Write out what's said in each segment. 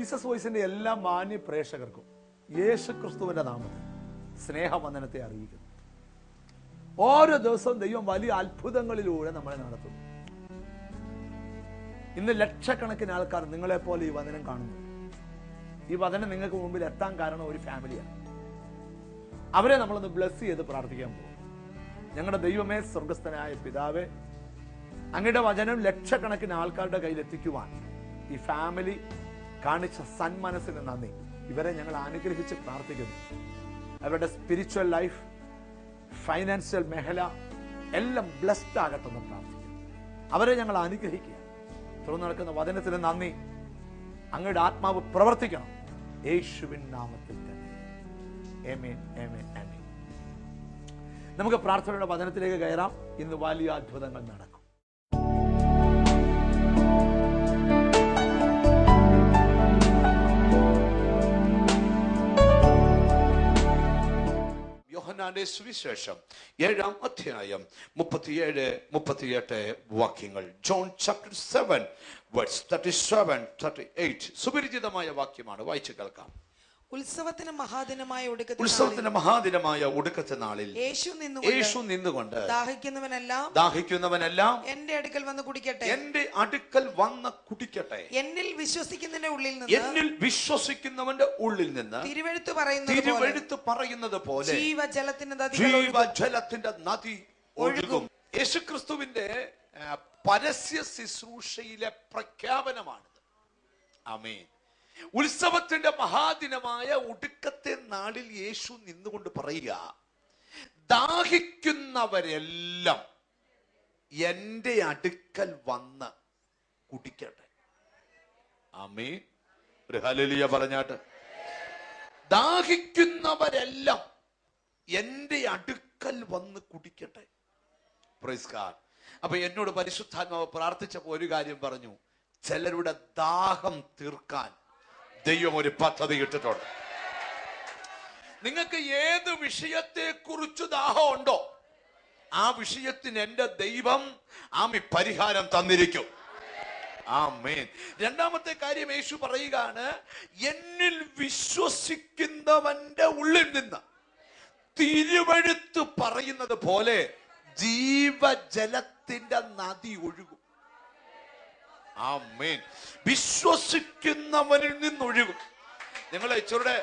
Jesus വോയിസിന്റെ എല്ലാ മാന്യ പ്രേക്ഷകർക്കും യേശു ക്രിസ്തുവിന്റെ നാമത്തിൽ സ്നേഹവന്ദനത്തെ അറിയിക്കുന്നു. ഓരോ ദിവസവും ദൈവം വലിയ അത്ഭുതങ്ങളിലൂടെ നമ്മളെ നടത്തുന്നു. ഇന്ന് ലക്ഷക്കണക്കിന് ആൾക്കാർ നിങ്ങളെ പോലെ ഈ വചനം കാണുന്നു. ഈ വചനം നിങ്ങൾക്ക് മുമ്പിൽ എത്താൻ കാരണം ഒരു ഫാമിലിയാണ്. അവരെ നമ്മളൊന്ന് ബ്ലെസ് ചെയ്ത് പ്രാർത്ഥിക്കാൻ പോകും. ഞങ്ങളുടെ ദൈവമേ, സ്വർഗസ്ഥനായ പിതാവേ, അങ്ങയുടെ വചനം ലക്ഷക്കണക്കിന് ആൾക്കാരുടെ കയ്യിൽ എത്തിക്കുവാൻ ഈ ഫാമിലി കാണിച്ച സന്മനസ്സിന് നന്ദി. ഇവരെ ഞങ്ങൾ അനുഗ്രഹിച്ച് പ്രാർത്ഥിക്കുന്നു. അവരുടെ സ്പിരിച്വൽ ലൈഫ്, ഫൈനാൻഷ്യൽ മേഖല എല്ലാം ബ്ലെസ്ഡ് ആകട്ടെന്ന് പ്രാർത്ഥിക്കുന്നു. അവരെ ഞങ്ങൾ അനുഗ്രഹിക്കുക. തുറന്നു നടക്കുന്ന വചനത്തിന് നന്ദി. അങ്ങയുടെ ആത്മാവ് പ്രവർത്തിക്കണം യേശുവിൻ നാമത്തിൽ തന്നെ. ആമേൻ, ആമേൻ, ആമേൻ. നമുക്ക് പ്രാർത്ഥനയുടെ വചനത്തിലേക്ക് കയറാം. ഇന്ന് വലിയ അത്ഭുതങ്ങൾ നടക്കും. യോഹന്നാന്റെ സുവിശേഷം 7-ാം അധ്യായം 37-38 വാക്യങ്ങൾ. John chapter 7 verse 37-38. സുപരിചിതമായ വാക്യമാണ്, വായിച്ചു കേൾക്കാം. ഉത്സവത്തിന് മഹാദിനമായ ഒടുക്കത്തെ നാളിൽ യേശു നിന്നുകൊണ്ട് ദാഹിക്കുന്നവനെല്ലാം എന്റെ അടുക്കൽ വന്ന് കുടിക്കട്ടെ, എന്നിൽ വിശ്വസിക്കുന്നവന്റെ ഉള്ളിൽ നിന്ന് തിരുവെഴുത്ത് പറയുന്നത് പോലെ ജീവജലത്തിന്റെ നദി ഒഴുകും. യേശുക്രിസ്തുവിന്റെ പരസ്യ ശുശ്രൂഷയിലെ പ്രഖ്യാപനമാണിത്. ആമേൻ. ഉത്സവത്തിന്റെ മഹാദിനമായ ഒടുക്കത്തെ നാളിൽ യേശു നിന്നുകൊണ്ട് പറയുക, ദാഹിക്കുന്നവരെല്ലാം എന്റെ അടുക്കൽ വന്ന് കുടിക്കട്ടെ. ആമേൻ. ഒരു ഹല്ലേലൂയ പറഞ്ഞാട്ട്. ദാഹിക്കുന്നവരെല്ലാം എന്റെ അടുക്കൽ വന്ന് കുടിക്കട്ടെ. Praise God. അപ്പൊ എന്നോട് പരിശുദ്ധാത്മാവ് പ്രാർത്ഥിച്ചപ്പോ ഒരു കാര്യം പറഞ്ഞു. ചിലരുടെ ദാഹം തീർക്കാൻ ദൈവം ഒരു പദ്ധതി ഇട്ടിട്ടുണ്ട്. നിങ്ങൾക്ക് ഏത് വിഷയത്തെ കുറിച്ച് ദാഹം ഉണ്ടോ, ആ വിഷയത്തിന് എന്റെ ദൈവം പരിഹാരം തന്നിരിക്കും. ആമേൻ. രണ്ടാമത്തെ കാര്യം യേശു പറയുകയാണ്, എന്നിൽ വിശ്വസിക്കുന്നവന്റെ ഉള്ളിൽ നിന്ന് തിരുവെഴുത്ത് പറയുന്നത് പോലെ ജീവജലത്തിന്റെ നദി ഒഴുകും. ആമേൻ. വിശ്വസിക്കുന്നവനിൽ നിന്നൊഴുകും. നിങ്ങൾ ഇച്ചൂടെ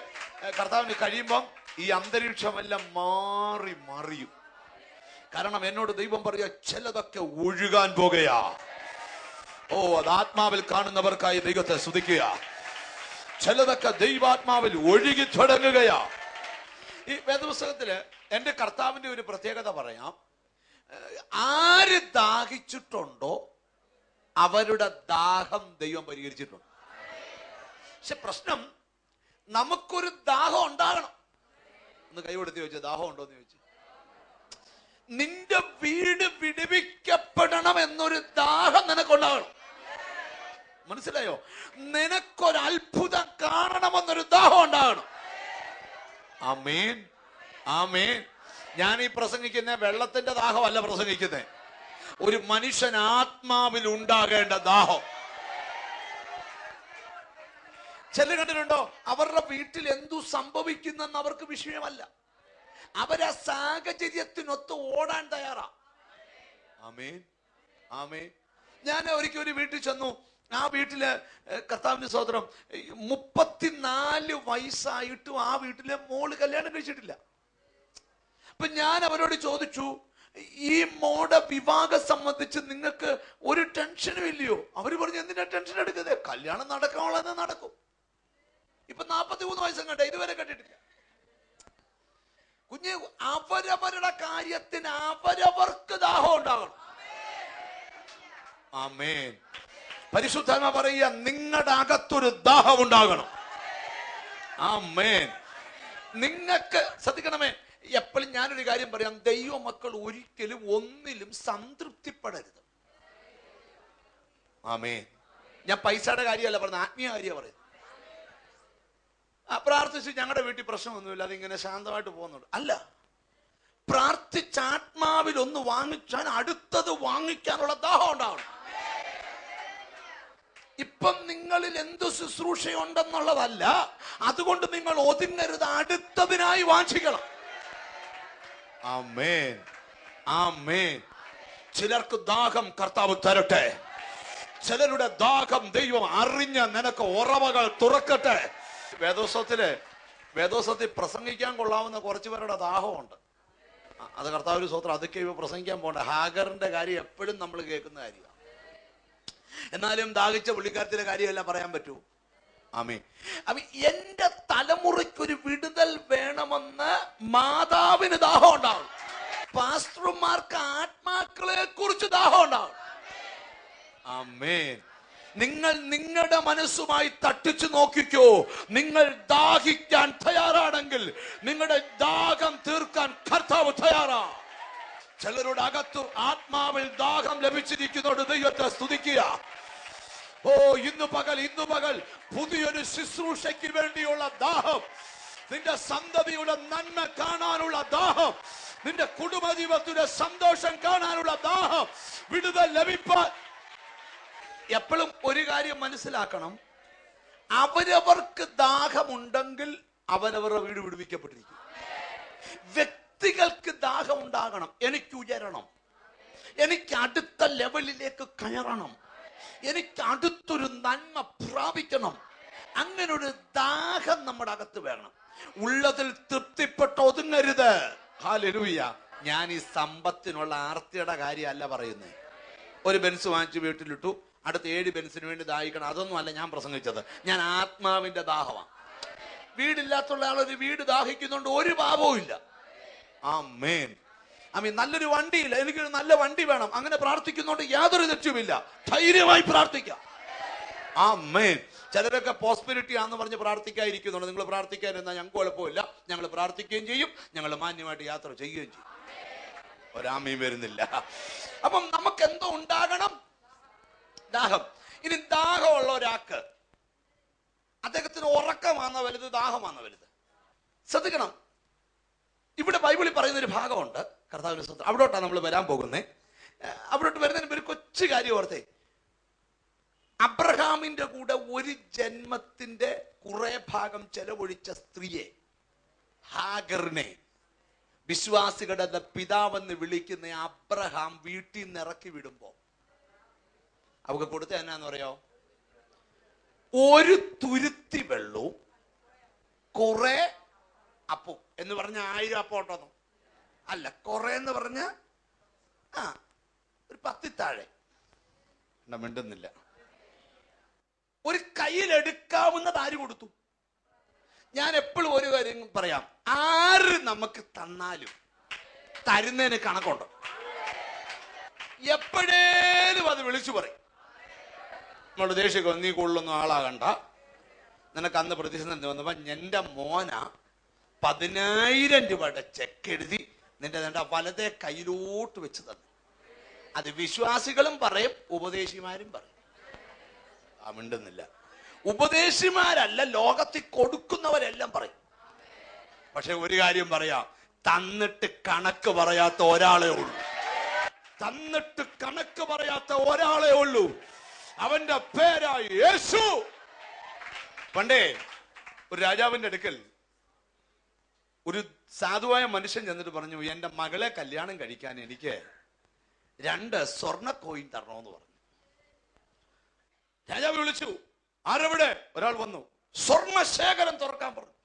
കർത്താവിന് കഴിയുമ്പം ഈ അന്തരീക്ഷമെല്ലാം മറിയും. കാരണം എന്നോട് ദൈവം പറയുക, ചിലതൊക്കെ ഒഴുകാൻ പോകുകയാ. ഓ, അത് ആത്മാവിൽ കാണുന്നവർക്കായി ദൈവത്തെ സ്തുതിക്കുക. ചിലതൊക്കെ ദൈവാത്മാവിൽ ഒഴുകി തുടങ്ങുകയാ. ഈ വേദപുസ്തകത്തില് എന്റെ കർത്താവിന്റെ ഒരു പ്രത്യേകത പറയാം. ആര് ദാഹിച്ചിട്ടുണ്ടോ അവരുടെ ദാഹം ദൈവം പരിഹരിച്ചിട്ടുണ്ട്. പക്ഷെ പ്രശ്നം, നമുക്കൊരു ദാഹം ഉണ്ടാകണം. ഒന്ന് കൈകൊടുത്ത് ചോദിച്ചു, ദാഹം ഉണ്ടോ എന്ന് ചോദിച്ചു. നിന്റെ വീട് വിടുവിക്കപ്പെടണം എന്നൊരു ദാഹം നിനക്കുണ്ടാകണം. മനസ്സിലായോ? നിനക്കൊരത്ഭുതം കാണണമെന്നൊരു ദാഹം ഉണ്ടാകണം. ആമേൻ, ആമേൻ. ഞാൻ ഈ പ്രസംഗിക്കുന്ന വെള്ളത്തിന്റെ ദാഹമല്ല പ്രസംഗിക്കുന്നേ, ഒരു മനുഷ്യൻ ആത്മാവിൽ ഉണ്ടാകേണ്ട ദാഹം. ചില കണ്ടിട്ടുണ്ടോ, അവരുടെ വീട്ടിൽ എന്തു സംഭവിക്കുന്നെന്ന് അവർക്ക് വിഷയമല്ല. അവരാ സാഹചര്യത്തിനൊത്ത് ഓടാൻ തയ്യാറാ. ആമേൻ, ആമേൻ. ഞാൻ ഒരിക്കൽ ഒരു വീട്ടിൽ ചെന്നു. ആ വീട്ടില് കർത്താവിന്റെ സഹോദരം 34 വയസ്സായിട്ടും ആ വീട്ടിലെ മോള് കല്യാണം കഴിച്ചിട്ടില്ല. അപ്പൊ ഞാൻ അവരോട് ചോദിച്ചു, ഈ മോടെ വിവാഹം സംബന്ധിച്ച് നിങ്ങൾക്ക് ഒരു ടെൻഷനും ഇല്ലയോ? അവര് പറഞ്ഞു, എന്തിനാ ടെൻഷൻ എടുക്കുന്നത്? കല്യാണം നടക്കാനുള്ളത് നടക്കും. ഇപ്പൊ 43 വയസ്സും കണ്ട, ഇതുവരെ കണ്ടിട്ടില്ല. കുഞ്ഞ്, അവരവരുടെ കാര്യത്തിന് അവരവർക്ക് ദാഹം ഉണ്ടാകണം. ആമേൻ. പരിശുദ്ധാത്മ പറയുക, നിങ്ങളുടെ അകത്തൊരു ദാഹം ഉണ്ടാകണം. ആമേൻ. നിങ്ങൾക്ക് ശ്രദ്ധിക്കണമേ, എപ്പോഴും ഞാനൊരു കാര്യം പറയാം, ദൈവ മക്കൾ ഒരിക്കലും ഒന്നിലും സംതൃപ്തിപ്പെടരുത്. ആമേൻ. ഞാൻ പൈസയുടെ കാര്യമല്ല പറയുന്നത്, ആത്മീയ കാര്യമാണ് പറയുന്നത്. പ്രാർത്ഥിച്ച് ഞങ്ങളുടെ വീട്ടിൽ പ്രശ്നമൊന്നുമില്ല, അതിങ്ങനെ ശാന്തമായിട്ട് പോകുന്നുണ്ട് അല്ല. പ്രാർത്ഥിച്ച ആത്മാവിൽ ഒന്ന് വാങ്ങിച്ചാൽ അടുത്തത് വാങ്ങിക്കാനുള്ള ദാഹം ഉണ്ടാവണം. ഇപ്പം നിങ്ങളിൽ എന്തു ശുശ്രൂഷയുണ്ടെന്നുള്ളതല്ല, അതുകൊണ്ട് നിങ്ങൾ ഒതുങ്ങരുത്, അടുത്തതിനായി വാഞ്ചിക്കണം. ആമേൻ, ആമേൻ. ചിലർക്ക് ദാഹം കർത്താവ് തരട്ടെ. ചിലരുടെ ദാഹം ദൈവം അറിഞ്ഞ നിനക്ക് ഉറവകൾ തുറക്കട്ടെ. വേദോത്സവത്തിൽ പ്രസംഗിക്കാൻ കൊള്ളാവുന്ന കുറച്ചു പേരുടെ ദാഹമുണ്ട്. അത് കർത്താവ് സ്വത്രം, അതൊക്കെ ഇവ പ്രസംഗിക്കാൻ പോകണ്ട. ഹാഗറിന്റെ കാര്യം എപ്പോഴും നമ്മൾ കേൾക്കുന്ന കാര്യമാണ്. എന്നാലും ദാഹിച്ച പുള്ളിക്കാരത്തിന്റെ കാര്യമല്ല പറയാൻ പറ്റൂ. ആമേൻ. അപ്പൊ എന്റെ തലമുറയ്ക്കൊരു വിടുതൽ വേണമെന്ന് മാതാവിന് ദാഹം ഉണ്ടാവും. പാസ്റ്റർമാർക്ക് ആത്മാക്കളെ കുറിച്ച് ദാഹം ഉണ്ടാവും. ആമേൻ. നിങ്ങൾ നിങ്ങളുടെ മനസ്സുമായി തട്ടിച്ചു നോക്കിക്കോ. നിങ്ങൾ ദാഹിക്കാൻ തയ്യാറാണെങ്കിൽ നിങ്ങളുടെ ദാഹം തീർക്കാൻ കർത്താവ് തയ്യാറാ. ചിലരുടെ അകത്ത് ആത്മാവിൽ ദാഹം ലഭിച്ചിരിക്കുന്നതോട് ദൈവത്തെ സ്തുതിക്കുക. ഓ, ഇന്നു പകൽ പുതിയൊരു ശുശ്രൂഷയ്ക്ക് വേണ്ടിയുള്ള ദാഹം, നിന്റെ സന്തതിയുടെ നന്മ കാണാനുള്ള ദാഹം, നിന്റെ കുടുംബജീവിതത്തിന്റെ സന്തോഷം കാണാനുള്ള ദാഹം, വിടുതൽ ലഭിപ്പാൻ. എപ്പോഴും ഒരു കാര്യം മനസ്സിലാക്കണം, അവരവർക്ക് ദാഹമുണ്ടെങ്കിൽ അവരവരുടെ വീട് വിടുവിക്കപ്പെട്ടിരിക്കും. വ്യക്തികൾക്ക് ദാഹം ഉണ്ടാകണം. എനിക്ക് ഉയരണം, എനിക്ക് അടുത്ത ലെവലിലേക്ക് കയറണം, എനിക്ക് അടുത്തൊരു നന്മ പ്രാപിക്കണം. അങ്ങനെ ഒരു ദാഹം നമ്മുടെ അകത്ത് വേണം. ഉള്ളതിൽ തൃപ്തിപ്പെട്ട് ഒതുങ്ങരുത്. ഹല്ലേലൂയ. ഞാൻ ഈ സമ്പത്തിനുള്ള ആർത്തിയുടെ കാര്യമല്ല പറയുന്നത്. ഒരു ബെൻസ് വാങ്ങിച്ച് വീട്ടിലിട്ടു, അടുത്ത 7 ബെൻസിന് വേണ്ടി ദാഹിക്കണം, അതൊന്നും അല്ല ഞാൻ പ്രസംഗിച്ചത്. ഞാൻ ആത്മാവിന്റെ ദാഹമാണ്. വീടില്ലാത്തുള്ള ആളൊരു വീട് ദാഹിക്കുന്നുണ്ട്, ഒരു പാപവും ഇല്ല. ആമേൻ. ആമേൻ. നല്ലൊരു വണ്ടിയില്ല, എനിക്കൊരു നല്ല വണ്ടി വേണം, അങ്ങനെ പ്രാർത്ഥിക്കുന്നതുകൊണ്ട് യാതൊരു തെറ്റുമില്ല. ധൈര്യമായി പ്രാർത്ഥിക്കാം. ആമേൻ. ചിലരൊക്കെ പോസ്പെരിറ്റി ആണെന്ന് പറഞ്ഞ് പ്രാർത്ഥിക്കാതിരിക്കുന്നുണ്ട്. നിങ്ങൾ പ്രാർത്ഥിക്കാതിരുന്നാൽ ഞങ്ങൾക്ക് കുഴപ്പമില്ല, ഞങ്ങൾ പ്രാർത്ഥിക്കുകയും ചെയ്യും, ഞങ്ങൾ മാന്യമായിട്ട് യാത്ര ചെയ്യുകയും ചെയ്യും. ഒരാമയും വരുന്നില്ല. അപ്പം നമുക്ക് എന്തോ ഉണ്ടാകണം? ദാഹം. ഇനി ദാഹമുള്ള ഒരാൾക്ക് അദ്ദേഹത്തിന് ഉറക്കമാണോ വലുത്, ദാഹമാണോ വലുത്? ശ്രദ്ധിക്കണം. ഇവിടെ ബൈബിളിൽ പറയുന്ന ഒരു ഭാഗമുണ്ട്, കർത്താവിന്റെ സ്വന്തം. അവിടോട്ടാണ് നമ്മൾ വരാൻ പോകുന്നത്. അവിടോട്ട് വരുന്നതിന് ഒരു കൊച്ചു കാര്യം ഓർത്തേ. അബ്രഹാമിന്റെ കൂടെ ഒരു ജന്മത്തിന്റെ കുറെ ഭാഗം ചെലവഴിച്ച സ്ത്രീയെ, ഹാഗറിനെ, വിശ്വാസികളുടെ പിതാവെന്ന് വിളിക്കുന്ന അബ്രഹാം വീട്ടിൽ നിന്ന് ഇറക്കി വിടുമ്പോ അവർക്ക് കൊടുത്ത എന്നാന്ന് പറയോ? ഒരു തുരുത്തി വെള്ളവും കുറെ അപ്പം. എന്ന് പറഞ്ഞ 1000 അപ്പം ഉണ്ടോന്നോ? അല്ല, കുറെ എന്ന് പറഞ്ഞ ഒരു 10 താഴെ. മിണ്ടുന്നില്ല. ഒരു കയ്യിലെടുക്കാവുന്നത് ആര് കൊടുത്തു? ഞാൻ എപ്പോഴും ഒരു കാര്യം പറയാം, ആര് നമുക്ക് തന്നാലും തരുന്നതിന് കണക്കുണ്ട്. എപ്പോഴേലും അത് വിളിച്ചു പറയും. നമ്മുടെ ദേഷ്യമൊക്കെ നീ കൂടുതലൊന്നും ആളാകണ്ട, നിനക്ക് അന്ന് പ്രതിസന്ധി വന്നപ്പോ എന്റെ മോന 10,000 രൂപയുടെ ചെക്ക് എഴുതി നിന്റെ വലതേ കയ്യിലോട്ട് വെച്ച് തന്നു. അത് വിശ്വാസികളും പറയും, ഉപദേശിമാരും പറയും. മിണ്ടുന്നില്ല. ഉപദേശിമാരല്ല, ലോകത്തിൽ കൊടുക്കുന്നവരെല്ലാം പറയും. പക്ഷെ ഒരു കാര്യം പറയാം, തന്നിട്ട് കണക്ക് പറയാത്ത ഒരാളെ ഉള്ളൂ. തന്നിട്ട് കണക്ക് പറയാത്ത ഒരാളെ ഉള്ളൂ. അവന്റെ പേരായി യേശു. പണ്ടേ ഒരു രാജാവിന്റെ അടുക്കൽ ഒരു സാധുവായ മനുഷ്യൻ ചെന്നിട്ട് പറഞ്ഞു, എന്റെ മകളെ കല്യാണം കഴിക്കാൻ എനിക്ക് 2 സ്വർണ്ണ കോയിൻ തരണമെന്ന് പറഞ്ഞു. രാജാവ് വിളിച്ചു, ആരെവിടെ? ഒരാൾ വന്നു. സ്വർണ്ണശേഖരം തുറക്കാൻ പറഞ്ഞു.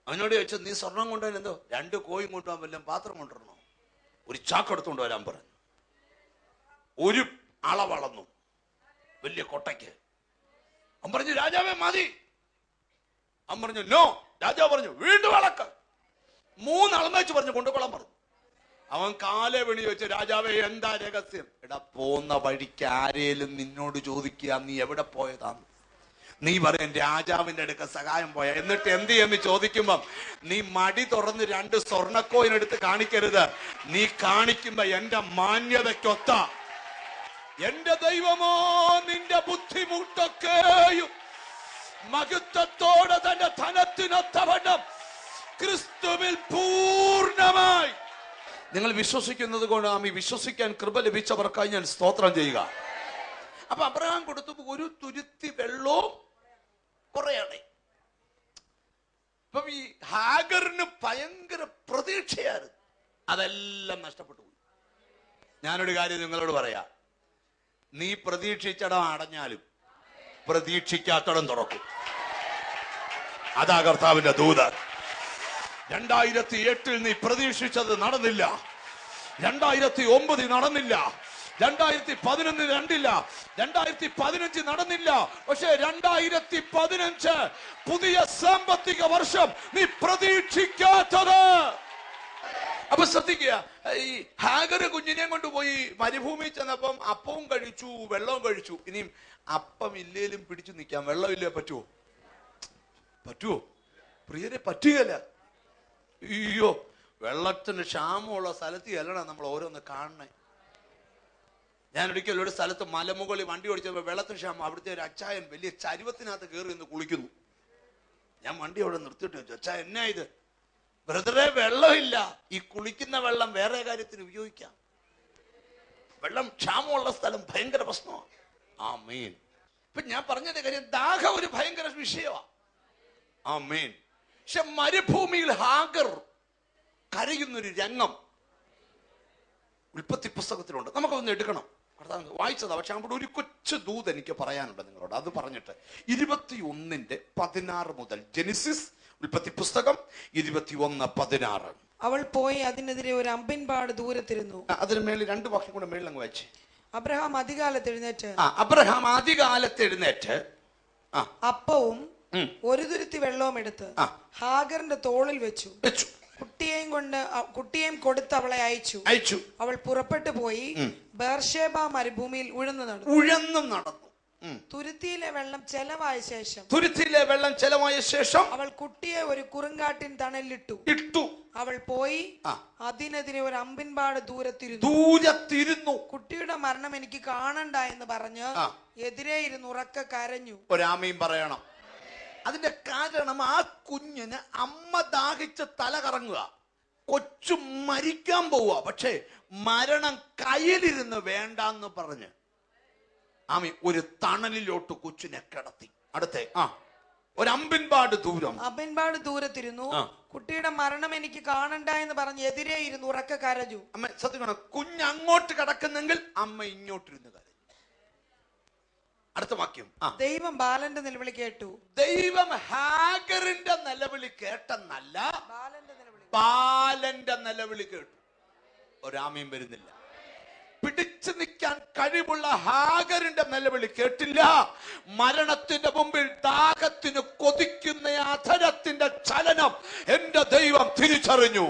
അവനോട് ചോദിച്ചു, നീ സ്വർണം കൊണ്ടുവരാൻ എന്തോ? 2 കോയിൻ കൊണ്ടുപോകാൻ വല്ലതും പാത്രം കൊണ്ടുവരണോ? ഒരു ചാക്കെടുത്തുകൊണ്ട് വരാൻ പറഞ്ഞു. ഒരു അളവളന്നു, വലിയ കൊട്ടയ്ക്ക്. അവൻ പറഞ്ഞു, രാജാവേ മതി. അവൻ പറഞ്ഞു, നോ. രാജാവ് പറഞ്ഞു, വീണ്ടും അളക്ക്. 3 അളന്ന് വെച്ച് പറഞ്ഞു, കൊണ്ടുകൊള്ളാൻ പറഞ്ഞു. അവൻ കാലെ വിളി വെച്ച്, രാജാവേ എന്താ രഹസ്യം? എടാ, പോന്ന വഴിക്ക് ആരേലും നിന്നോട് ചോദിക്കുക നീ എവിടെ പോയതാന്ന്, നീ പറയും രാജാവിന്റെ അടുക്ക സഹായം പോയ. എന്നിട്ട് എന്ത് എന്ന് ചോദിക്കുമ്പം നീ മടി തുറന്ന് 2 സ്വർണ്ണക്കോയിൻ എടുത്ത് കാണിക്കരുത്. നീ കാണിക്കുമ്പോ എന്റെ മാന്യതയ്ക്കൊത്ത, എന്റെ ദൈവമോ നിന്റെ ബുദ്ധിമുട്ടൊക്കെയും മഹത്വത്തോടെ തന്റെ ധനത്തിനൊത്തവണ്ണം ക്രിസ്തുവിൽ പൂർണ്ണമായി. നിങ്ങൾ വിശ്വസിക്കുന്നത് കൊണ്ട് വിശ്വസിക്കാൻ കൃപ ലഭിച്ചവർക്കായി ഞാൻ സ്തോത്രം ചെയ്യുക. അപ്പൊ അബ്രഹാം കൊടുത്തപ്പോ ഒരു തുരുത്തി വെള്ളവും കുറയാണ്. ഇപ്പം ഈ ഹാഗറിന് ഭയങ്കര പ്രതീക്ഷയായിരുന്നു, അതെല്ലാം നഷ്ടപ്പെട്ടു പോയി. ഞാനൊരു കാര്യം നിങ്ങളോട് പറയാം, നീ പ്രതീക്ഷിച്ചിടം അടഞ്ഞാലും പ്രതീക്ഷിക്കാത്തടം തുറക്കും. അതാ കർത്താവിന്റെ ദൂത്. 2008 നീ പ്രതീക്ഷിച്ചത് നടന്നില്ല, 2009 നടന്നില്ല, 2011 രണ്ടില്ല, 2015 നടന്നില്ല. പക്ഷേ 2015 പുതിയ സാമ്പത്തിക വർഷം നീ പ്രതീക്ഷിക്കാത്തത്. അപ്പൊ ശ്രദ്ധിക്കുക, ഈ ഹാഗറ് കുഞ്ഞിനെ കൊണ്ടുപോയി മരുഭൂമി ചെന്നപ്പം അപ്പവും കഴിച്ചു, വെള്ളവും കഴിച്ചു. ഇനിയും അപ്പം ഇല്ലേലും പിടിച്ചു നിൽക്കാം, വെള്ളം ഇല്ലേ പറ്റുമോ? പറ്റുമോ പ്രിയരെ? പറ്റുകയല്ല. അയ്യോ, വെള്ളത്തിന് ക്ഷാമമുള്ള സ്ഥലത്ത് അല്ലണം നമ്മൾ ഓരോന്ന് കാണണേ. ഞാൻ ഒരിക്കലും ഒരു സ്ഥലത്ത് മലമുകളിൽ വണ്ടി ഓടിച്ചപ്പോൾ വെള്ളത്തിന് ക്ഷാമം. അവിടുത്തെ ഒരു അച്ചായൻ വലിയ ചരുവത്തിനകത്ത് കയറി നിന്ന് കുളിക്കുന്നു. ഞാൻ വണ്ടി അവിടെ നിർത്തിയിട്ട് വെച്ചു, അച്ഛാ എന്നാ ഇത്? ബ്രദറെ, വെള്ളമില്ല. ഈ കുളിക്കുന്ന വെള്ളം വേറെ കാര്യത്തിന് ഉപയോഗിക്കാം. വെള്ളം ക്ഷാമമുള്ള സ്ഥലം ഭയങ്കര പ്രശ്നമാണ്. ആമേൻ. ഇപ്പൊ ഞാൻ പറഞ്ഞതിന്റെ കാര്യം, ദാഹം ഒരു ഭയങ്കര വിഷയമാണ്. ആമേൻ. പക്ഷെ മരുഭൂമിയിൽ ഹാഗർ കരയുന്നൊരു രംഗം ഉൽപ്പത്തി പുസ്തകത്തിലുണ്ട്. നമുക്കൊന്ന് എടുക്കണം, വായിച്ചതാ. പക്ഷെ അവിടെ ഒരു കൊച്ചു ദൂത് എനിക്ക് പറയാനുണ്ട് നിങ്ങളോട്. അത് പറഞ്ഞിട്ട് 21:16 മുതൽ, ജെനിസിസ് ഉൽപ്പത്തി പുസ്തകം 21:16. അവൾ പോയി അതിനെതിരെ ഒരു അമ്പിൻപാട് ദൂരത്തിരുന്നു. അതിന് മേളിൽ 2 വാക്യം കൂടെ മേളിൽ അങ്ങ് വായിച്ച്. അബ്രഹാം അതികാലത്ത് എഴുന്നേറ്റ് അപ്പവും ഒരു തുരുത്തി വെള്ളവും എടുത്ത് ഹാഗറിന്റെ തോളിൽ വെച്ചു. കുട്ടിയെയും കൊടുത്ത് അവളെ അയച്ചു. അവൾ പുറപ്പെട്ടു പോയി ബേർഷേബ മരുഭൂമിയിൽ ഉഴന്നു നടന്നു. തുരുത്തിയിലെ വെള്ളം ചെലവായ ശേഷം അവൾ കുട്ടിയെ ഒരു കുറുങ്കാട്ടിൻ തണലിലിട്ടു. അവൾ പോയി അതിനെതിരെ ഒരു അമ്പിൻപാട് ദൂരത്തിരുന്നു. കുട്ടിയുടെ മരണം എനിക്ക് കാണണ്ട എന്ന് പറഞ്ഞ് എതിരെ ഇരുന്ന് ഉറക്കെ കരഞ്ഞു. ഒരാമയും പറയണം. അതിന്റെ കാരണം, ആ കുഞ്ഞിന് അമ്മ ദാഹിച്ച് തല കറങ്ങുക, കൊച്ചു മരിക്കാൻ പോവുക. പക്ഷേ മരണം കയ്യിലിരുന്ന് വേണ്ടെന്ന് പറഞ്ഞ് ആമി ഒരു തണലിലോട്ട് കൊച്ചിനെ കിടത്തി. അടുത്തേ ഒരു അമ്പിൻപാട് ദൂരത്തിരുന്നു. കുട്ടിയുടെ മരണം എനിക്ക് കാണണ്ട എന്ന് പറഞ്ഞ് എതിരെ ഇരുന്ന് ഉറക്കെ കരഞ്ഞു. അമ്മ സത്യം, കുഞ്ഞ് അങ്ങോട്ട് കിടക്കുന്നെങ്കിൽ അമ്മ ഇങ്ങോട്ടിരുന്ന് കരഞ്ഞു. അടുത്ത വാക്യം, ദൈവം ബാലന്റെ നിലവിളി കേട്ടു. ദൈവം ഹാഗറിന്റെ നിലവിളി കേട്ടെന്നല്ല, ബാലന്റെ നിലവിളി കേട്ടു. ഒരാമയും വരുന്നില്ല. പിടിച്ചു നിൽക്കാൻ കഴിവുള്ള ഹാഗറിന്റെ നിലവിളി കേട്ടില്ല. മരണത്തിന്റെ മുമ്പിൽ ദാഹത്തിന് കൊതിക്കുന്ന അധരത്തിന്റെ ചലനം എന്റെ ദൈവം തിരിച്ചറിഞ്ഞു.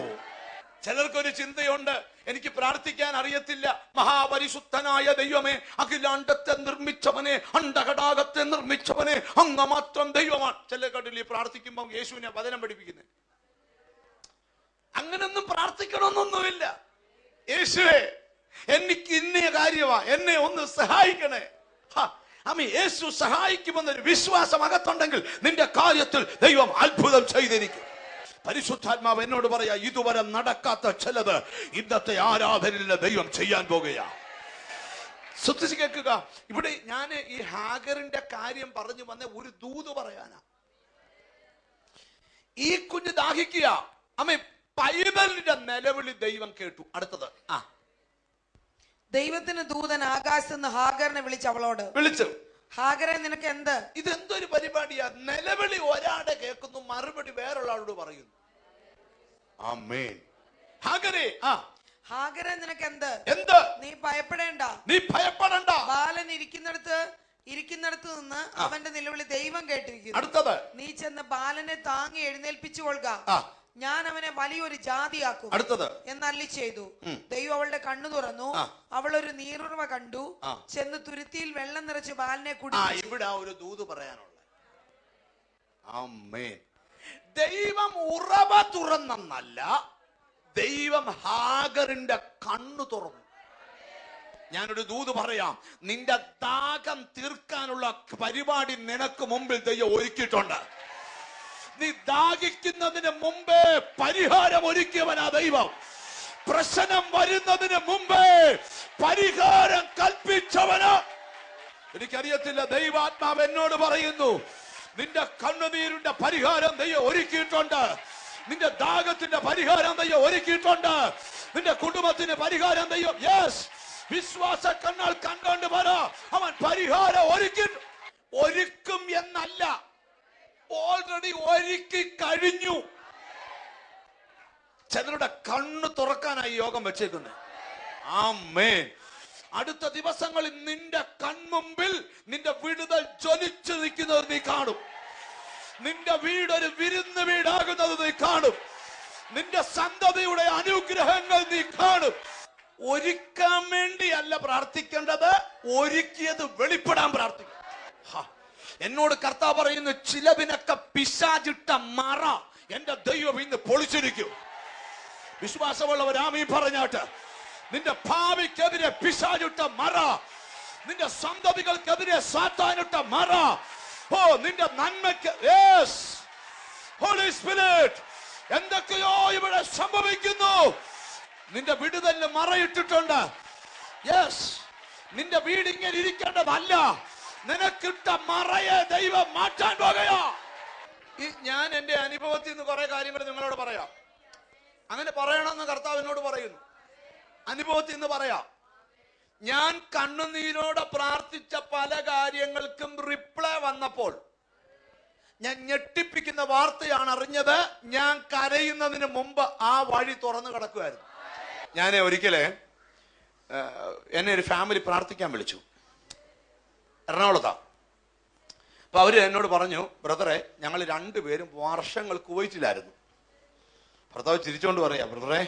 ചിലർക്കൊരു ചിന്തയുണ്ട്, എനിക്ക് പ്രാർത്ഥിക്കാൻ അറിയത്തില്ല. മഹാപരിശുദ്ധനായ ദൈവമേ, അഖിലാണ്ടത്തെ നിർമ്മിച്ചവനെ, അണ്ടഘടാകത്തെ നിർമ്മിച്ചവനെ, അങ്ങ് മാത്രം ദൈവമാണ്. ചില കണ്ടില്ലേ പ്രാർത്ഥിക്കുമ്പോൾ യേശുവിനെ വചനം പഠിപ്പിക്കുന്നത്? അങ്ങനൊന്നും പ്രാർത്ഥിക്കണമെന്നൊന്നുമില്ല. യേശുവേ, എനിക്ക് ഇന്ന കാര്യമാ, എന്നെ ഒന്ന് സഹായിക്കണേ. യേശു സഹായിക്കുമെന്നൊരു വിശ്വാസം അകത്തുണ്ടെങ്കിൽ നിന്റെ കാര്യത്തിൽ ദൈവം അത്ഭുതം ചെയ്തിരിക്കും. പരിശുദ്ധാത്മാവ് എന്നോട് പറയാ, ഇതുവരെ നടക്കാത്ത ചിലത് ഇന്നത്തെ ആരാധനയിൽ ദൈവം ചെയ്യാൻ പോകുകയാ. ശ്രദ്ധിച്ച് കേൾക്കുക. ഇവിടെ ഞാൻ ഈ ഹാഗറിന്റെ കാര്യം പറഞ്ഞു വന്ന ഒരു ദൂത് പറയാനാ. ഈ കുഞ്ഞ് ദാഹിക്കുക. പൈതലിന്റെ നിലവിളി ദൈവം കേട്ടു. അടുത്തത്, ദൈവത്തിന് ദൂതൻ ആകാശത്ത് നിന്ന് ഹാഗറിനെ വിളിച്ചു. ഹാഗറെ, നിനക്ക് എന്ത്? ഇതെന്തൊരു പരിപാടിയാ? നിലവിളി ഒരാടെ കേൾക്കുന്നു, മറുപടി വേറൊരാളോട് പറയുന്നു. ആമേൻ. ഹാഗറെ, നിനക്ക് എന്ത്? നീ ഭയപ്പെടേണ്ട. ബാലൻ ഇരിക്കുന്നിടത്ത് നിന്ന് അവന്റെ നിലവിളി ദൈവം കേട്ടിരിക്കുന്നു. അടുത്തത്, നീ ചെന്ന് ബാലനെ താങ്ങി എഴുന്നേൽപ്പിച്ചു കൊള്ളുക. ഞാൻ അവനെ വലിയൊരു ജാതിയാക്കും എന്നല്ലി ചെയ്തു. ദൈവം അവളുടെ കണ്ണു തുറന്നു. അവൾ ഒരു നീറുറവ കണ്ടു. ചെന്ന് തുരുത്തിയിൽ വെള്ളം നിറച്ച് ബാലിനെ കുടിച്ചു. ഇവിടെ ഒരു ദൂത് പറയാനുള്ള, ദൈവം ഉറവ തുറന്നല്ല, ദൈവം ഹാഗറിന്റെ കണ്ണു തുറന്നു. ഞാനൊരു ദൂത് പറയാം. നിന്റെ ദാഹം തീർക്കാനുള്ള പരിപാടി നിനക്ക് മുമ്പിൽ ദൈവം ഒരുക്കിയിട്ടുണ്ട്. നീ ദാഹിക്കുന്നതിന് മുമ്പേ പരിഹാരം ഒരുക്കിയവനാ ദൈവം. പ്രശ്നം വരുന്നതിന് മുമ്പേ പരിഹാരം കൽപ്പിച്ചവന്. എനിക്കറിയത്തില്ല, ദൈവാത്മാവ് എന്നോട് പറയുന്നു, നിന്റെ കണ്ണുനീരിന്റെ പരിഹാരം ദൈവം ഒരുക്കിയിട്ടുണ്ട്. നിന്റെ ദാഹത്തിന്റെ പരിഹാരം ദൈവം ഒരുക്കിയിട്ടുണ്ട്. നിന്റെ കുടുംബത്തിന്റെ പരിഹാരം ദൈവം, യെസ്, വിശ്വാസ കണ്ണാൽ കണ്ടുകൊണ്ട് പറ, അവൻ പരിഹാരം ഒരുക്കും എന്നല്ല, ഓൾറെഡി ഒരുക്കി കഴിഞ്ഞു. ചിലരുടെ കണ്ണ് തുറക്കാനായി യോഗം വെച്ചേക്കുന്നത്. ആമേൻ. അടുത്ത ദിവസങ്ങളിൽ നിന്റെ കൺമുമ്പിൽ നിന്റെ വിടുതൽ ജ്വലിച്ചു നിൽക്കുന്നത് നീ കാണും. നിന്റെ വീട് ഒരു വിരുന്ന് വീടാകുന്നത് നീ കാണും. നിന്റെ സന്തതിയുടെ അനുഗ്രഹങ്ങൾ നീ കാണും. ഒരുക്കാൻ വേണ്ടിയല്ല പ്രാർത്ഥിക്കേണ്ടത്, ഒരുക്കിയത് വെളിപ്പെടാൻ പ്രാർത്ഥിക്കും. എന്നോട് കർത്താവ് പറയുന്നു, ചിലവിനൊക്കെ പിശാചിട്ട മറ എന്റെ ദൈവം ഇന്ന് പൊളിച്ചിരിക്കും. വിശ്വാസമുള്ളവർ ആമീൻ പറഞ്ഞാട്ട്. നിന്റെ ഭാവിക്കെതിരെ പിശാചിട്ട മറ, നിന്റെ സന്തതികൾക്കെതിരെ സാത്താനിട്ട മറ, ഓ നിന്റെ നന്മയ്ക്ക്, യെസ്, ഹോളി സ്പിരിറ്റ്, എന്തൊക്കെയോ ഇവിടെ സംഭവിക്കുന്നു. നിന്റെ വിടുതലിന് മറയിട്ടിട്ടുണ്ട്. യെസ്, നിന്റെ വീട് ഇങ്ങനെ ഇരിക്കേണ്ടതല്ല, നിനക്കിട്ട മറയെ ദൈവം മാറ്റാൻ പോകുകയാ. ഞാൻ എന്റെ അനുഭവത്തിൽ നിന്ന് കുറെ കാര്യങ്ങൾ നിങ്ങളോട് പറയാം. അങ്ങനെ പറയണമെന്ന് കർത്താവ് എന്നോട് പറയുന്നു. അനുഭവത്തിൽ നിന്ന് പറയാം. ഞാൻ കണ്ണുനീരോടെ പ്രാർത്ഥിച്ച പല കാര്യങ്ങൾക്കും റിപ്ലൈ വന്നപ്പോൾ ഞാൻ ഞെട്ടിപ്പിക്കുന്ന വാർത്തയാണ് അറിഞ്ഞത്. ഞാൻ കരയുന്നതിന് മുമ്പ് ആ വഴി തുറന്നു കിടക്കുമായിരുന്നു. ഞാൻ ഒരിക്കലേ എന്നെ ഒരു ഫാമിലി പ്രാർത്ഥിക്കാൻ വിളിച്ചു, എറണാകുളത്താ. അപ്പൊ അവര് എന്നോട് പറഞ്ഞു, ബ്രദറെ, ഞങ്ങൾ രണ്ടുപേരും വർഷങ്ങൾ കുവൈറ്റിലായിരുന്നു. ഭർത്താവ് ചിരിച്ചോണ്ട് പറയാ, ബ്രദറെ,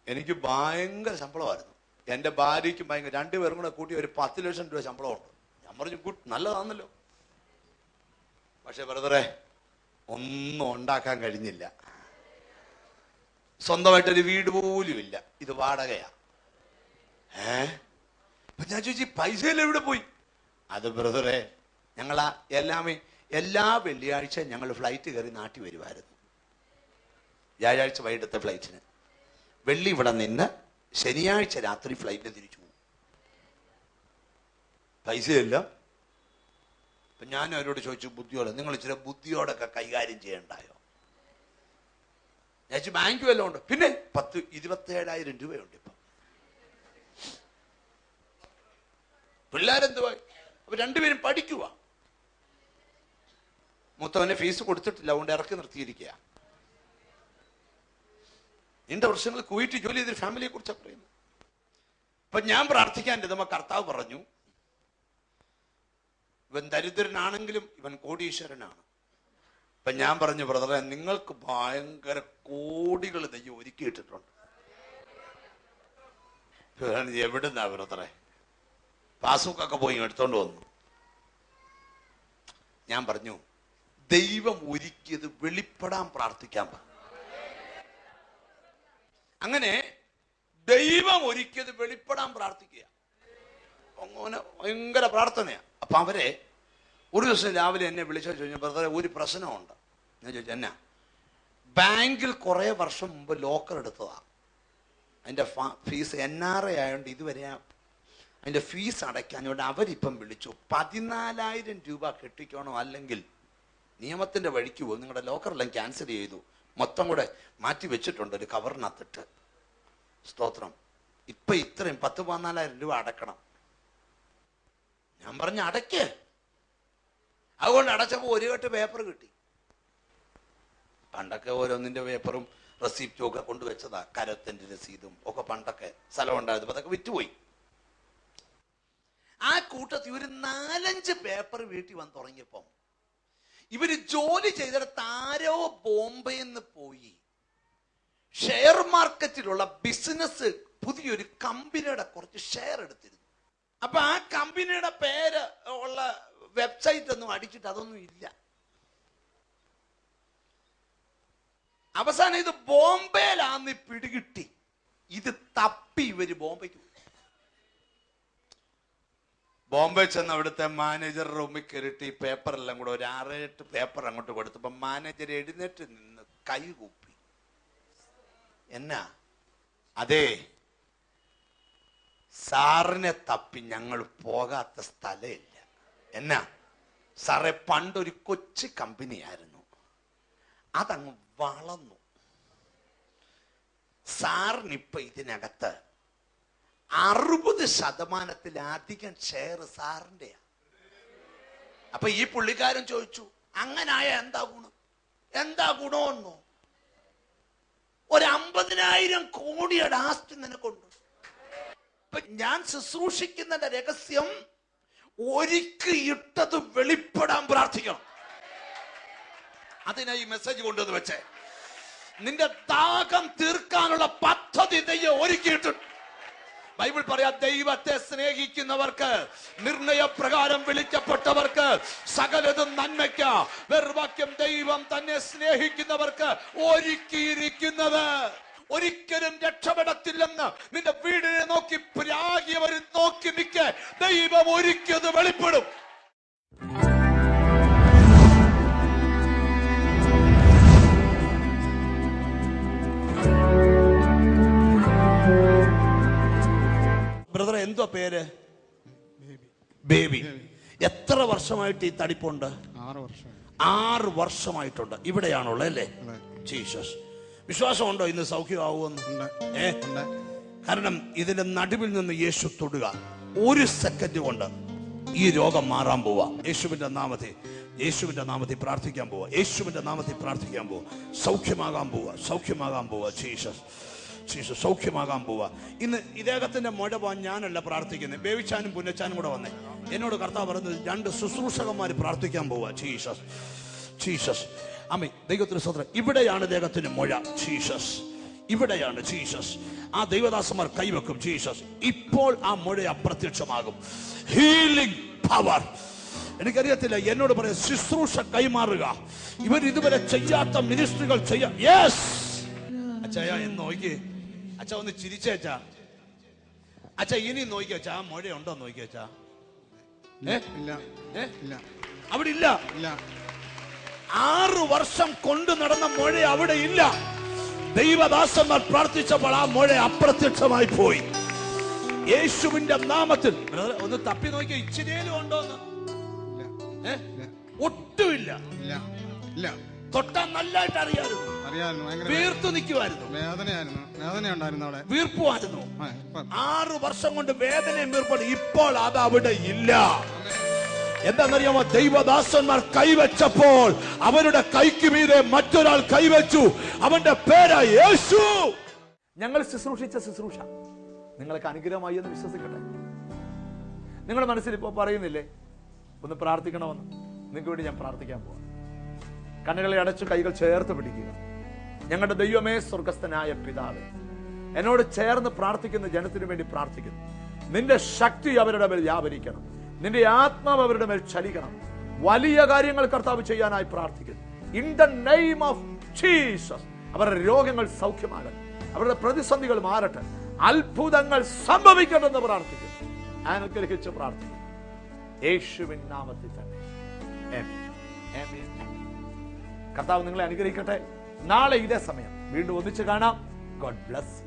എനിക്ക് ഭയങ്കര ശമ്പളമായിരുന്നു, എന്റെ ഭാര്യയ്ക്കും ഭയങ്കര, രണ്ടുപേരും കൂടെ കൂട്ടി ഒരു 10 ലക്ഷം രൂപ ശമ്പളമുണ്ട്. ഞാൻ പറഞ്ഞു, ഗുഡ്, നല്ലതാണല്ലോ. പക്ഷെ ബ്രദറെ, ഒന്നും ഉണ്ടാക്കാൻ കഴിഞ്ഞില്ല. സ്വന്തമായിട്ടൊരു വീട് പോലും ഇല്ല, ഇത് വാടകയാ. അപ്പൊ ഞാൻ ചോദിച്ചു, പൈസയെല്ലാം എവിടെ പോയി? അത് ബ്രദറെ, ഞങ്ങളാ എല്ലാ വെള്ളിയാഴ്ച ഞങ്ങൾ ഫ്ലൈറ്റ് കയറി നാട്ടിൽ വരുമായിരുന്നു. വ്യാഴാഴ്ച വൈകിട്ടത്തെ ഫ്ലൈറ്റിന്, വെള്ളി ഇവിടെ നിന്ന് ശനിയാഴ്ച രാത്രി ഫ്ലൈറ്റിൽ തിരിച്ചു പോകും. പൈസയല്ല. അപ്പൊ ഞാൻ അവരോട് ചോദിച്ചു, ബുദ്ധിയോടെ, നിങ്ങൾ ഇച്ചിരി ബുദ്ധിയോടൊക്കെ കൈകാര്യം ചെയ്യണ്ടായോ? ഞാൻ ബാങ്ക് വല്ലതും ഉണ്ട്? പിന്നെ 27,000 രൂപയുണ്ട് ഇപ്പൊ. പിള്ളേരെന്തുവാ? അപ്പൊ രണ്ടുപേരും പഠിക്കുക. മൂത്തവനെ ഫീസ് കൊടുത്തിട്ടില്ല, അതുകൊണ്ട് ഇറക്കി നിർത്തിയിരിക്കുക. നീണ്ട വർഷങ്ങൾ കുവൈറ്റ് ജോലി ചെയ്തൊരു ഫാമിലിയെ കുറിച്ചാണ് പറയുന്നത്. അപ്പൊ ഞാൻ പ്രാർത്ഥിക്കാൻ ഇരുന്നപ്പോൾ കർത്താവ് പറഞ്ഞു, ഇവൻ ദരിദ്രനാണെങ്കിലും ഇവൻ കോടീശ്വരനാണ്. അപ്പൊ ഞാൻ പറഞ്ഞു, ബ്രദറെ, നിങ്ങൾക്ക് ഭയങ്കര കോടികൾ ദൈവം ഒരുക്കിയിട്ടിട്ടുണ്ട്. എവിടുന്നാ ബ്രദറെ? പാസ്ബുക്കൊക്കെ പോയി എടുത്തോണ്ട് വന്നു. ഞാൻ പറഞ്ഞു, ദൈവം ഒരുക്കിയത് വെളിപ്പെടാൻ പ്രാർത്ഥിക്കാൻ പറഞ്ഞു. അങ്ങനെ ദൈവം ഒരുക്കിയത് വെളിപ്പെടാൻ പ്രാർത്ഥിക്കുക. അങ്ങനെ ഭയങ്കര പ്രാർത്ഥനയാ. അപ്പൊ അവരെ ഒരു ദിവസം രാവിലെ എന്നെ വിളിച്ചു ചോദിച്ചു, ബ്രദറെ, ഒരു പ്രശ്നമുണ്ട്. ഞാൻ ചോദിച്ചു, എന്നാ? ബാങ്കിൽ കുറെ വർഷം മുമ്പ് ലോക്കർ എടുത്തതാ. അതിന്റെ ഫീസ് NRI ആയതുകൊണ്ട് ഇതുവരെ അതിന്റെ ഫീസ് അടയ്ക്കാഞ്ഞോണ്ട് അവരിപ്പം വിളിച്ചു, 14,000 രൂപ കെട്ടിക്കണോ, അല്ലെങ്കിൽ നിയമത്തിന്റെ വഴിക്ക് പോകും, നിങ്ങളുടെ ലോക്കറെല്ലാം ക്യാൻസൽ ചെയ്തു, മൊത്തം കൂടെ മാറ്റി വെച്ചിട്ടുണ്ട് ഒരു കവറിനകത്തിട്ട്. സ്തോത്രം. ഇപ്പൊ ഇത്രയും 14,000 രൂപ അടക്കണം. ഞാൻ പറഞ്ഞ അടയ്ക്ക്. അതുകൊണ്ട് അടച്ചപ്പോ ഒരു കെട്ട് പേപ്പർ കിട്ടി. പണ്ടൊക്കെ ഓരോന്നിന്റെ പേപ്പറും റെസിപ്റ്റും ഒക്കെ കൊണ്ടുവച്ചതാ, കരത്തിന്റെ രസീതും ഒക്കെ പണ്ടൊക്കെ സ്ഥലം ഉണ്ടായത്. അതൊക്കെ വിറ്റുപോയി. ആ കൂട്ടത്തിൽ ഒരു 4-5 പേപ്പർ വീട്ടിൽ വന്ന് തുടങ്ങിയപ്പം ഇവര് ജോലി ചെയ്തിടത്ത് ആരോ ബോംബെന്ന് പോയി ഷെയർ മാർക്കറ്റിലുള്ള ബിസിനസ് പുതിയൊരു കമ്പനിയുടെ കുറച്ച് ഷെയർ എടുത്തിരുന്നു. അപ്പൊ ആ കമ്പനിയുടെ പേര് ഉള്ള വെബ്സൈറ്റ് ഒന്നും അടിച്ചിട്ട് അതൊന്നും ഇല്ല. അവസാനം ഇത് ബോംബെയിലാന്ന് പിടികിട്ടി. ഇത് തപ്പി ഇവര് ബോംബെക്ക് പോയി. ബോംബെ ചെന്ന് അവിടുത്തെ മാനേജർ റൂമിൽ കയറിയിട്ട് ഈ പേപ്പറെല്ലാം കൂടെ ഒരു 6-8 പേപ്പർ അങ്ങോട്ട് കൊടുത്തപ്പോ മാനേജർ എഴുന്നേറ്റ് നിന്ന് കൈ കൂപ്പി. എന്നാ? അതെ, സാറിനെ തപ്പി ഞങ്ങൾ പോകാത്ത സ്ഥലമില്ല. എന്നാ സാറേ, പണ്ടൊരു കൊച്ചു കമ്പനിയായിരുന്നു, അതങ്ങ് വളർന്നു. സാറിനിപ്പൊ ഇതിനകത്ത് 60% ഷെയർ സാറിൻ്റെയാ. അപ്പൊ ഈ പുള്ളിക്കാരൻ ചോദിച്ചു, അങ്ങനായ എന്താ ഗുണം? എന്താ ഗുണമെന്നോ? ഒരു 50,000 കോടിയുടെ ആസ്തി നിനക്കുണ്ട്. ഞാൻ ശുശ്രൂഷിക്കുന്നതിന്റെ രഹസ്യം ഒരുക്കി ഇട്ടത് വെളിപ്പെടാൻ പ്രാർത്ഥിക്കണം. അതിനായി ഈ മെസ്സേജ് കൊണ്ടുവന്ന് വെച്ചേ. നിന്റെ ദാഹം തീർക്കാനുള്ള പദ്ധതി ദൈവം ഒരുക്കിയിട്ടുണ്ട്. ബൈബിൾ പറയാ, ദൈവത്തെ സ്നേഹിക്കുന്നവർക്ക്, നിർണയപ്രകാരം വിളിക്കപ്പെട്ടവർക്ക് സകലതും നന്മയ്ക്ക്. വേർവാക്യം, ദൈവം തന്നെ സ്നേഹിക്കുന്നവർക്ക് ഒരുക്കിയിരിക്കുന്നത് ഒരിക്കലും രക്ഷപ്പെടത്തില്ലെന്ന് നിന്റെ വീടിനെ നോക്കി പ്രാഗിയവരും നോക്കി നിൽക്ക. ദൈവം ഒരുക്കിയത് വെളിപ്പെടും. ബ്രദറെ, എന്തോ പേര്? ബേബി. എത്ര വർഷമായിട്ട് ഈ തടിപ്പുണ്ട്? 6 വർഷമായിട്ടുണ്ട്. ഇവിടെയാണുള്ളത് അല്ലേ? ജീസസ്. വിശ്വാസമുണ്ടോ ഇന്ന് സൗഖ്യമാവുമെന്ന്? കാരണം ഇതിന്റെ നടുവിൽ നിന്ന് യേശു തൊടുക, 1 സെക്കൻഡ് കൊണ്ട് ഈ രോഗം മാറാൻ പോവാ. യേശുവിന്റെ നാമത്തിൽ പ്രാർത്ഥിക്കാൻ പോവാ. യേശുവിന്റെ നാമത്തിൽ പ്രാർത്ഥിക്കാൻ പോവാ. സൗഖ്യമാകാൻ പോവാ. ജീസസ്, സൗഖ്യമാകാൻ പോവാ. ഇന്ന് ഇദ്ദേഹത്തിന്റെ മുഴ പോവാൻ ഞാനല്ല പ്രാർത്ഥിക്കുന്നത്, ബേവിച്ചാനും പുന്നച്ചാനും കൂടെ വന്നേ. എന്നോട് കർത്താവ് പറയുന്നത് 2 ശുശ്രൂഷകന്മാർ പ്രാർത്ഥിക്കാൻ പോവാ. ജീസസ്. ആമേൻ. ദൈവത്തിന് സ്തോത്രം. ഇവിടെയാണ് ദൈവത്തിന് മുഴ. ജീസസ്. ഇവിടെയാണ്. ജീസസ്. ആ ദൈവദാസന്മാർ കൈവെക്കും. ജീസസ്. ഇപ്പോൾ ആ മുഴ അപ്രത്യക്ഷമാകും. Healing power. എനിക്കറിയത്തില്ല, എന്നോട് പറയാം, ശുശ്രൂഷ കൈമാറുക. ഇവർ ഇതുവരെ ചെയ്യാത്ത മിനിസ്ട്രികൾ ചെയ്യാം. യെസ് അച്ഛാ, എന്ന് നോക്കി അച്ഛ, ഒന്ന് ചിരിച്ചേച്ചാ. അച്ഛ ഇനി നോക്കിയച്ചാ, ആ മുഴ ഉണ്ടോ നോക്കിയച്ചാ? അവിടെ ഇല്ല. 6 വർഷം കൊണ്ട് നടന്ന മുഴ അവിടെ ഇല്ല. ദൈവദാസന്മാർ പ്രാർത്ഥിച്ചപ്പോൾ ആ മുഴ അപ്രത്യക്ഷമായി പോയി. യേശുവിന്റെ നാമത്തിൽ ഒന്ന് തപ്പി നോക്കിയ ഇച്ചിരിയിലും ഉണ്ടോന്ന്? ഒട്ടുമില്ല. തൊട്ടാൻ നല്ലതായിട്ട് അറിയാമായിരുന്നു. വീർത്തു നിൽക്കുമായിരുന്നു. വീർപ്പുമായിരുന്നു. 6 വർഷം കൊണ്ട് വേദനയും വീർപ്പാണ്. ഇപ്പോൾ അത് അവിടെ ഇല്ല. എന്താണെന്നറിയാമോ? ദൈവദാസന്മാർ കൈവച്ചപ്പോൾ അവരുടെ കൈക്ക് മീതെ മറ്റൊരാൾ കൈവച്ചു. അവന്റെ പേരാ യേശു. ഞങ്ങൾ ശുശ്രൂഷിച്ച ശുശ്രൂഷ നിങ്ങൾക്ക് അനുഗ്രഹമായി എന്ന് വിശ്വസിക്കട്ടെ. നിങ്ങളുടെ മനസ്സിൽ ഇപ്പോൾ പറയുന്നില്ലേ ഒന്ന് പ്രാർത്ഥിക്കണമെന്ന്? നിങ്ങൾക്ക് വേണ്ടി ഞാൻ പ്രാർത്ഥിക്കാൻ പോവാം. കണ്ണുകളെ അടച്ചു കൈകൾ ചേർത്ത് പിടിക്കുക. ഞങ്ങളുടെ ദൈവമേ, സ്വർഗസ്ഥനായ പിതാവേ, എന്നോട് ചേർന്ന് പ്രാർത്ഥിക്കുന്ന ജനത്തിനു വേണ്ടി പ്രാർത്ഥിക്കുന്നു. നിന്റെ ശക്തി അവരുടെ മേൽ വ്യാപരിക്കണം. നിന്റെ ആത്മാവ് അവരുടെ മേൽ ചലിക്കണം. വലിയ കാര്യങ്ങൾ കർത്താവ് ചെയ്യാനായി പ്രാർത്ഥിക്കുന്നു. In the name of Jesus അവരുടെ രോഗങ്ങൾ സൗഖ്യമാകട്ടെ. അവരുടെ പ്രതിസന്ധികൾ മാറട്ടെ. അത്ഭുതങ്ങൾ സംഭവിക്കണമെന്ന് പ്രാർത്ഥിക്കുന്നു. അനുഗ്രഹിച്ച് പ്രാർത്ഥിക്കുന്നു യേശുവിൻ നാമത്തിൽ തന്നെ. ആമേൻ. കർത്താവ് നിങ്ങളെ അനുഗ്രഹിക്കട്ടെ. നാളെ ഇതേ സമയം വീണ്ടും ഒന്നിച്ച് കാണാം. God bless.